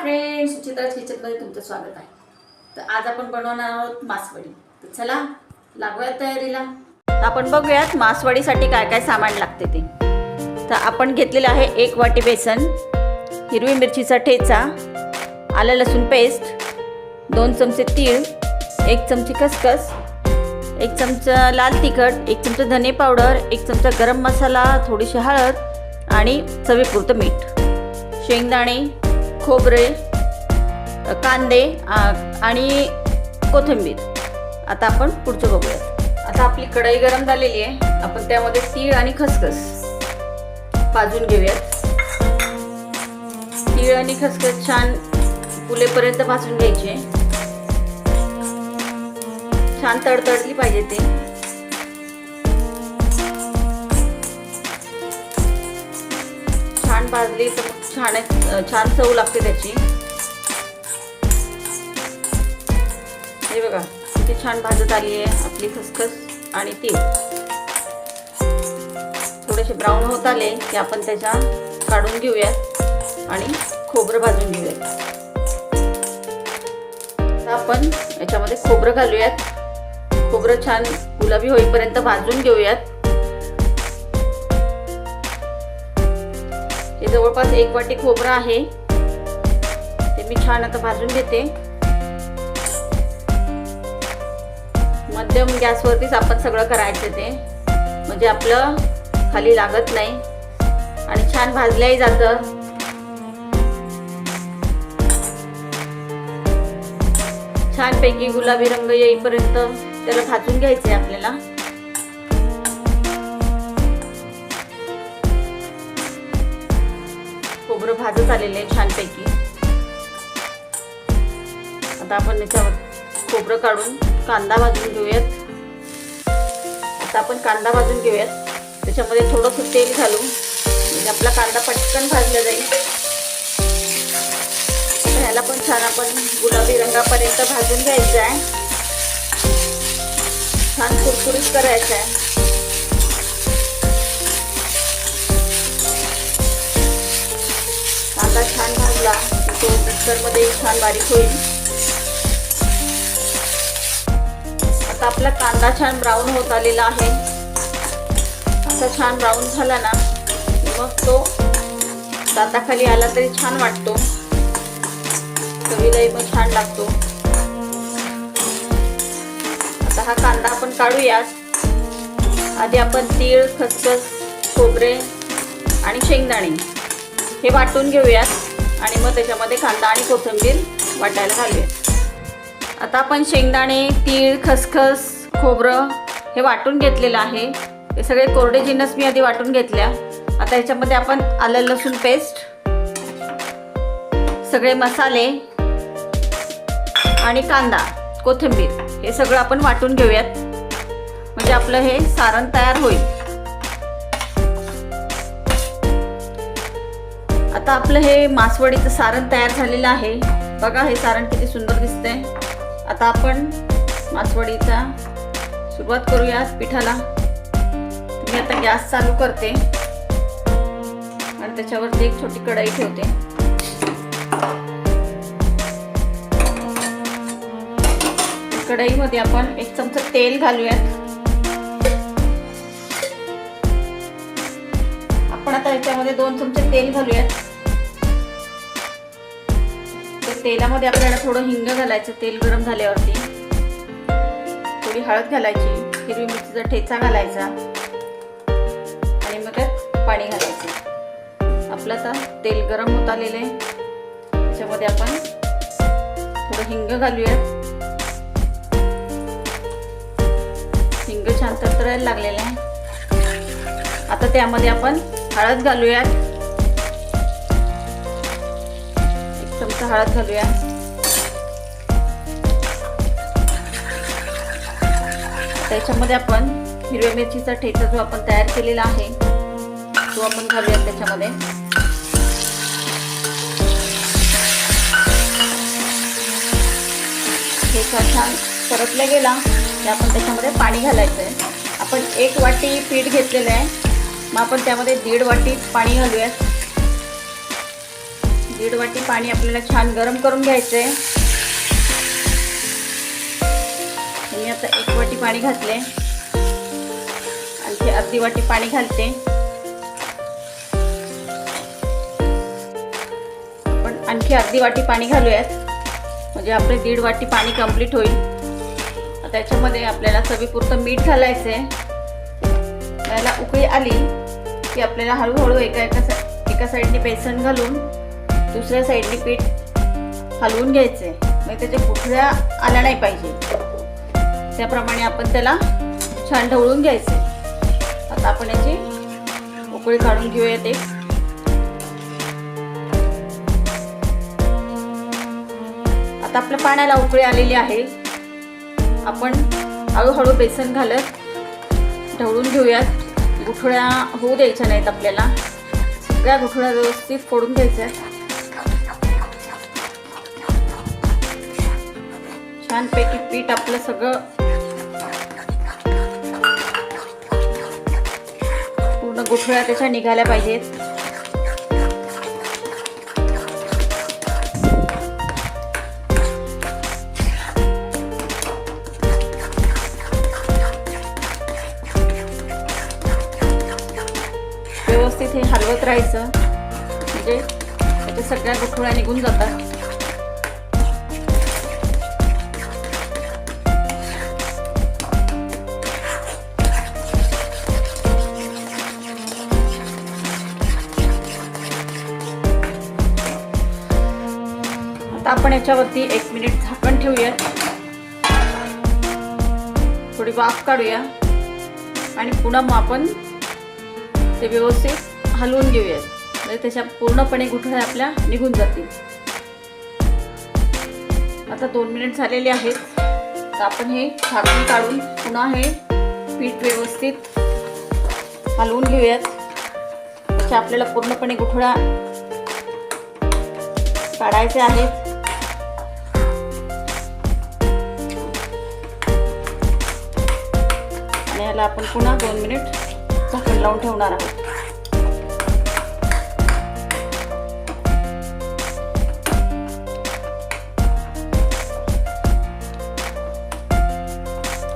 Friends, सुचित्राज किचनमध्ये तुमचं स्वागत आहे. तर आज आपण बनवणार आहोत मासवडी. तर चला लागूया तयारीला. आपण बघूयात मासवडीसाठी काय काय सामान लागते ते. तर आपण घेतलेले आहे 1 वाटी बेसन, हिरवी मिरचीचा ठेचा, आलं लसूण पेस्ट, 2 चमचे तीळ, 1 चमची खसखस, 1 चमचा लाल तिखट, 1 चमचा धने पावडर, 1 चमचा गरम मसाला, थोडीशी हळद आणि चवीपुरतं मीठ, शेंगदाणे, खोबरे, कांदे आणि कोथिंबीर. आता आपण पुढचं बघूयात. आता आपली कढई गरम झालेली आहे. आपण त्यामध्ये तीळ आणि खसखस भाजून घेऊयात. तीळ आणि खसखस छान फुलेपर्यंत भाजून घ्यायचे. छान तडतडली पाहिजे ते. छान भाजली तर छान चव लागते त्याची. हे बघा किती छान भाजत आली आहे आपली खसखस आणि तीळ. थोडेसे ब्राऊन होत आले की आपण त्याच्या काढून घेऊयात आणि खोबरं भाजून घेऊयात. आता आपण याच्यामध्ये खोबरं घालूयात. खोबरं छान गुलाबी होईपर्यंत भाजून घेऊयात. हे जवळपास 1 वाटी खोबरं आहे, ते मी छान आता भाजून घेते. मध्यम गॅसवरतीच आपण सगळं करायचं ते, म्हणजे आपलं खाली लागत नाही आणि छान भाजल्याही जातं. छानपैकी गुलाबी रंग येईपर्यंत त्याला भाजून घ्यायचे आपल्याला. खोबरं भाजत आलेलं आहे छानपैकी. आता आपण याच्यावर खोबरं काढून कांदा भाजून घेऊयात. आता आपण कांदा भाजून घेऊयात. त्याच्यामध्ये थोडंसं तेल घालू म्हणजे आपला कांदा पटकन भाजला जाईल. ह्याला पण छान आपण गुलाबी रंगापर्यंत भाजून घ्यायचं आहे. छान कुरकुरीत करायचं आहे. कांदा छान भाजला तो मिक्सरमध्ये छान बारीक होईल. आता आपला कांदा छान ब्राऊन होत आलेला आहे. असा छान ब्राऊन झाला ना मग तो दाताखाली आला तरी छान वाटतो, चवीलाही पण छान लागतो. आता हा कांदा आपण काढूयात. आधी आपण तीळ, खसखस, खोबरे आणि शेंगदाणे हे वाटून घेऊयात आणि मग त्याच्यामध्ये कांदा आणि कोथिंबीर वाटायला घालूयात. आता आपण शेंगदाणे, तीळ, खसखस, खोबरं हे वाटून घेतलेलं आहे. हे सगळे कोरडे जिन्नस मी आधी वाटून घेतल्या. आता याच्यामध्ये आपण आलं लसूण पेस्ट, सगळे मसाले आणि कांदा, कोथिंबीर हे सगळं आपण वाटून घेऊयात, म्हणजे आपलं हे सारण तयार होईल. आता आपलं हे मासवडीचं सारण तयार झालेलं आहे. बघा हे सारण किती सुंदर दिसतंय. आता आपण मासवडीचा सुरुवात करूया पिठाला. मी आता गॅस चालू करते आणि त्याच्यावरती एक छोटी कढई ठेवते. कढईमध्ये आपण 1 चमचा तेल घालूयात. आपण आता याच्यामध्ये 2 चमचे तेल घालूयात. तर तेलामध्ये आपल्याला थोडं हिंग घालायचं. तेल गरम झाल्यावरती थोडी हळद घालायची, हिरवी मिरचीचा ठेचा घालायचा आणि मग त्यात पाणी घालायचं. आपलं आता तेल गरम होत आलेलं आहे. त्याच्यामध्ये आपण थोडं हिंग घालूयात. हिंग छान तरतरायला लागलेलं आहे. आता त्यामध्ये आपण हळद घालूयात. 1 चमचा हळद घालूया. त्याच्यामध्ये आपण हिरव्या मिरचीचा ठेचा जो आपण तयार केलेला आहे तो आपण घालूयात त्याच्यामध्ये. ठेचा छान परतला गेला की आपण त्याच्यामध्ये पाणी घालायचं आहे. आपण 1 वाटी पीठ घेतलेलं आहे, मग आपण त्यामध्ये 1.5 वाटी पाणी घालूयात. 1.5 वाटी पाणी आपल्याला छान गरम करून घ्यायचं आहे. मी आता 1 वाटी पाणी घातले, आणखी अर्धी वाटी पाणी घालते. आपण आणखी अर्धी वाटी पाणी घालूयात, म्हणजे आपले 1.5 वाटी पाणी कंप्लीट होईल. आता याच्यामध्ये आपल्याला चवीपुरतं मीठ घालायचं आहे. याला उकळी आली की आपल्याला हळूहळू एका साईडने बेसन घालून दुसऱ्या साईडने पीठ हलवून घ्यायचं आहे. म्हणजे त्याच्या गुठळ्या आल्या नाही पाहिजे, त्याप्रमाणे आपण त्याला छान ढवळून घ्यायचं आहे. आता आपण याची उकळी काढून घेऊयात एक. आता आपल्या पाण्याला उकळी आलेली आहे. आपण हळूहळू बेसन घालत ढवळून घेऊयात. गुठळ्या होऊ द्यायच्या नाहीत आपल्याला, सगळ्या गुठळ्या व्यवस्थित फोडून घ्यायच्या. छानपैकी पीठ आपलं सगळं पूर्ण गुठळ्या त्याच्या निघाल्या पाहिजेत. व्यवस्थित हे हलवत राहायचं, म्हणजे त्याच्या सगळ्या गुठळ्या निघून जातात. आता आपण याच्यावरती 1 मिनिट झाकण ठेवूयात, थोडी वाफ काढूया आणि पुन्हा मग आपण ते व्यवस्थित हलवून घेऊयात. म्हणजे त्याच्या पूर्णपणे गुठळ्या आपल्या निघून जातील. आता 2 मिनिट झालेले आहेत. तर आपण हे झाकण काढून पुन्हा हे पीठ व्यवस्थित हलवून घेऊयात. त्याच्या आपल्याला पूर्णपणे गुठळ्या काढायचे आहेत. आणि याला आपण पुन्हा 2 मिनिट झाकण लावून ठेवणार आहोत.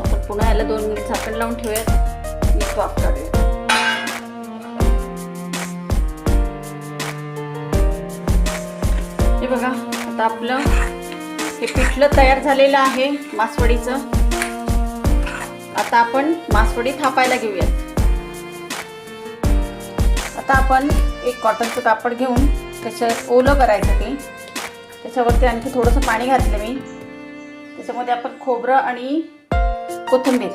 आपण पुन्हा याला 2 मिनिट झाकण लावून ठेवूयात. मीठ वाफ काढूया. हे बघा, आता आपलं हे पिठलं तयार झालेलं आहे मासवडीचं. आता आपण मासवडी थापायला घेऊयात. आता आपण एक कॉटनचं कापड घेऊन त्याच्यात ओलं करायचं ते. त्याच्यावरती आणखी थोडंसं पाणी घातलं मी. त्याच्यामध्ये आपण खोबरं आणि कोथिंबीर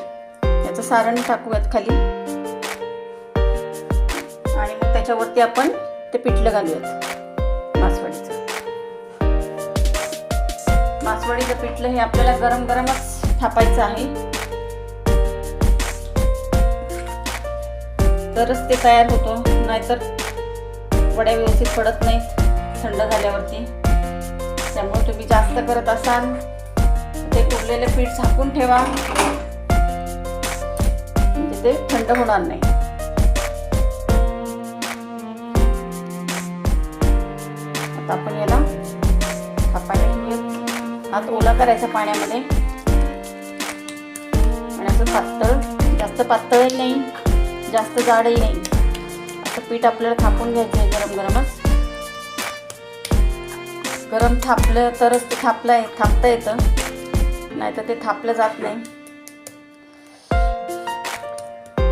याचं सारण टाकूयात खाली, आणि मग त्याच्यावरती आपण ते पिठलं घालूयात मासवडीचं. मासवडीचं पिठलं हे आपल्याला गरम गरमच थापायचं आहे, तरच ते तयार होतो. नाहीतर वड्या व्यवस्थित पडत नाहीत थंड झाल्यावरती. त्यामुळे तुम्ही जास्त करत असाल ते उरलेले पीठ झाकून ठेवा, म्हणजे ते थंड होणार नाही. आता आपण याला थापायला घेऊयात. हात ओला करायचा पाण्यामध्ये, आणि असं पातळ, जास्त पातळही नाही जास्त जाडही नाही, असं पीठ आपल्याला थापून घ्यायचं आहे गरम गरमच. गरम थापलं तरच ते थापता येतं, नाहीतर ते थापलं जात नाही.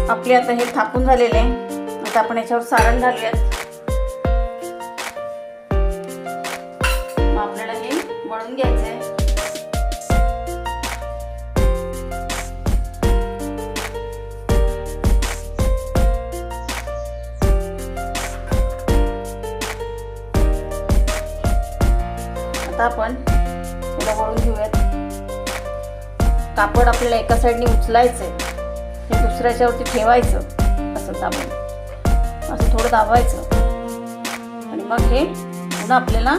आपले आता हे थापून झालेले आहे. आता आपण याच्यावर सारण घालूयात. मग आपल्याला हे वळून घ्यायचं आहे. आता आपण याला वळून घेऊयात. कापड आपल्याला एका साईडने उचलायचं आहे, हे दुसऱ्याच्यावरती ठेवायचं, असं दाबून, असं थोडं दाबायचं, आणि मग हे पुन्हा आपल्याला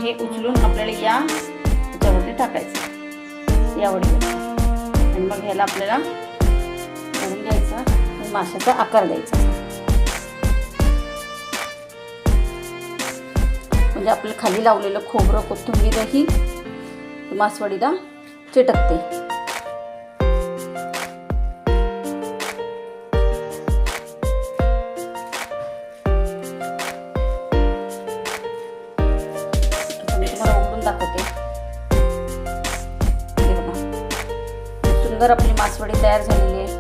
हे उचलून आपल्याला याच्यावरती टाकायचं, या वडीवर, आणि मग ह्याला आपल्याला वळून घ्यायचं आणि माशाचा आकार द्यायचा. म्हणजे आपलं खाली लावलेलं खोबरं कोथिंबीरही मासवडीला चिटकते. मी तुम्हाला उघडून दाखवते. हे बघा, सुंदर आपली मासवडी तयार झालेली आहे.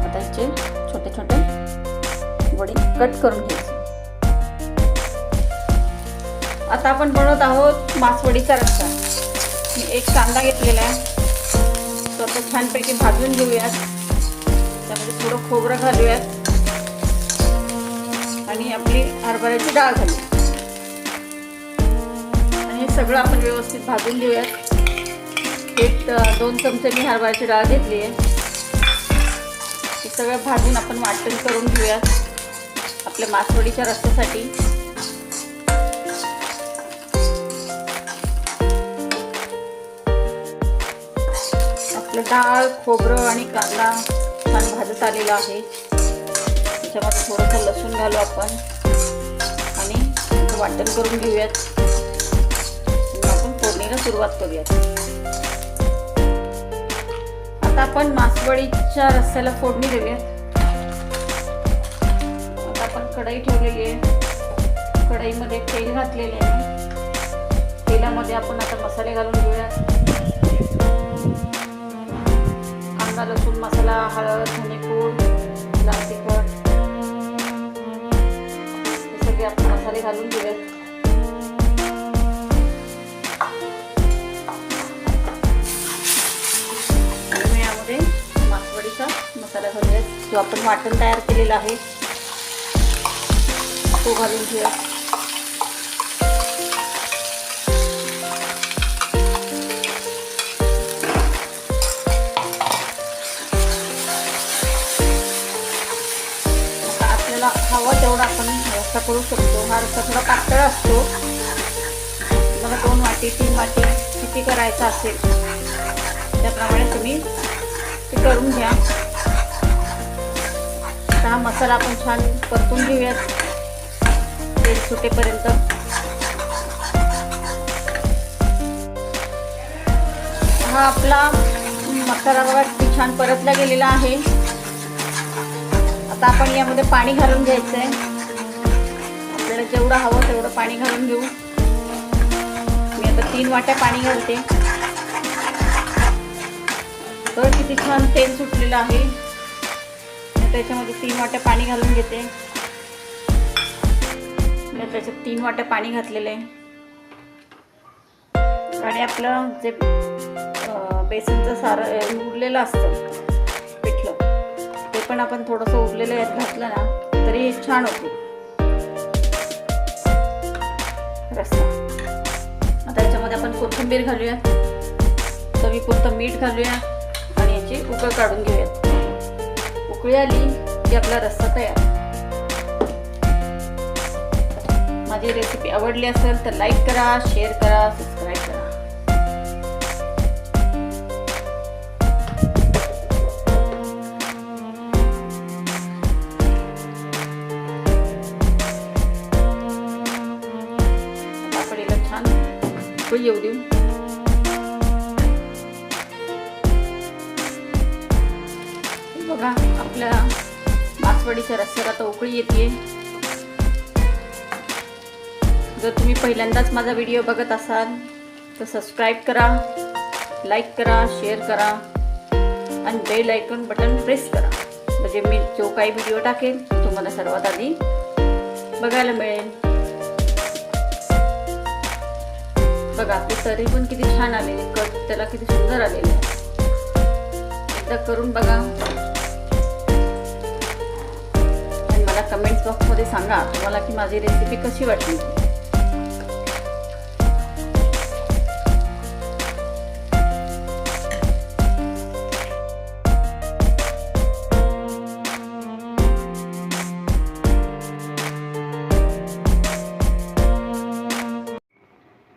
आता याचे छोटे छोटे वडी कट करून घ्यायचे. आता आपण बनवत आहोत मासवडीचा रस्सा. मी एक कांदा घेतलेला आहे, तो आता छानपैकी भाजून घेऊयात. त्यामध्ये थोडं खोबरं घालूयात आणि आपली हरभऱ्याची डाळ घालू आणि हे सगळं आपण व्यवस्थित भाजून घेऊयात. 1-2 चमचे मी हरभऱ्याची डाळ घेतली आहे. हे सगळं भाजून आपण वाटण करून घेऊयात आपल्या मासवडीच्या रस्स्यासाठी. डाळ, खोबरं आणि कांदा छान भाजत आलेला आहे. त्याच्यामध्ये थोडंसं लसूण घालू आपण आणि वाटण करून घेऊयात. आपण फोडणीला सुरुवात करूयात. आता आपण मासवडीच्या रस्स्याला फोडणी देऊयात. आता आपण कढई ठेवलेली आहे. कढईमध्ये तेल घातलेले आहे. तेलामध्ये आपण आता मसाले घालून घेऊयात. कांदा, लसूण, मसाला, हळद, धनेपूड, लाल तिखट हे सगळे आपण मसाले घालून घेऊयात. आणि यामध्ये मासवडीचा मसाला घालूयात. जो आपण वाटण तयार केलेला आहे तो घालून घेऊयात. हवा तेवढा आपण रस्सा करू शकतो. हा रस्सा थोडा पातळ असतो. मला 2 वाटी 3 वाटी किती करायचं असेल त्याप्रमाणे तुम्ही ते करून घ्या. आता हा मसाला आपण छान परतून घेऊयात तेल सुटेपर्यंत. हा आपला मसाला बघा किती छान परतला गेलेला आहे. आता आपण यामध्ये पाणी घालून घ्यायचं आहे. आपल्याला जेवढं हवं तेवढं पाणी घालून घेऊ. मी आता 3 वाट्या पाणी घालते. तर किती छान तेल सुटलेलं आहे. त्याच्यामध्ये 3 वाट्या पाणी घालून घेते. मी त्याच्यात 3 वाट्या पाणी घातलेलं आहे. आणि आपलं जे बेसनचं सारं उरलेलं असतं पिठलं ते पण आपण थोडंसं उरलेलं यात घातलं ना तरी छान होते रस्सा. आता याच्यामध्ये आपण कोथिंबीर घालूया. चवीपुरतं मीठ घालूया आणि याची उकळ काढून घेऊयात. उकळी आली की आपला रस्सा तयार. माझी रेसिपी आवडली असेल तर लाईक करा, शेअर करा, सबस्क्राईब करा. छान उकळी येऊ देऊ. बघा आपल्या मासवडीच्या रस्स्याला तर उकळी येते. जर तुम्ही पहिल्यांदाच माझा व्हिडिओ बघत असाल तर सबस्क्राईब करा, लाईक करा, शेअर करा आणि बेल आयकॉन बटन प्रेस करा. म्हणजे मी जो काही व्हिडिओ टाकेल तुम्हाला सर्वात आधी बघायला मिळेल. बघा आपली तरी पण किती छान आलेली, कट त्याला किती सुंदर आलेले. एकदा करून बघा आणि मला कमेंट्स बॉक्समध्ये सांगा तुम्हाला की माझी रेसिपी कशी वाटली.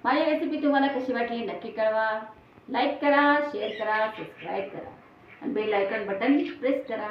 माझी रेसिपी तुम्हाला कशी वाटली नक्की कळवा. लाईक करा, शेअर करा, सबस्क्राईब करा आणि बेल आयकॉन बटन प्रेस करा.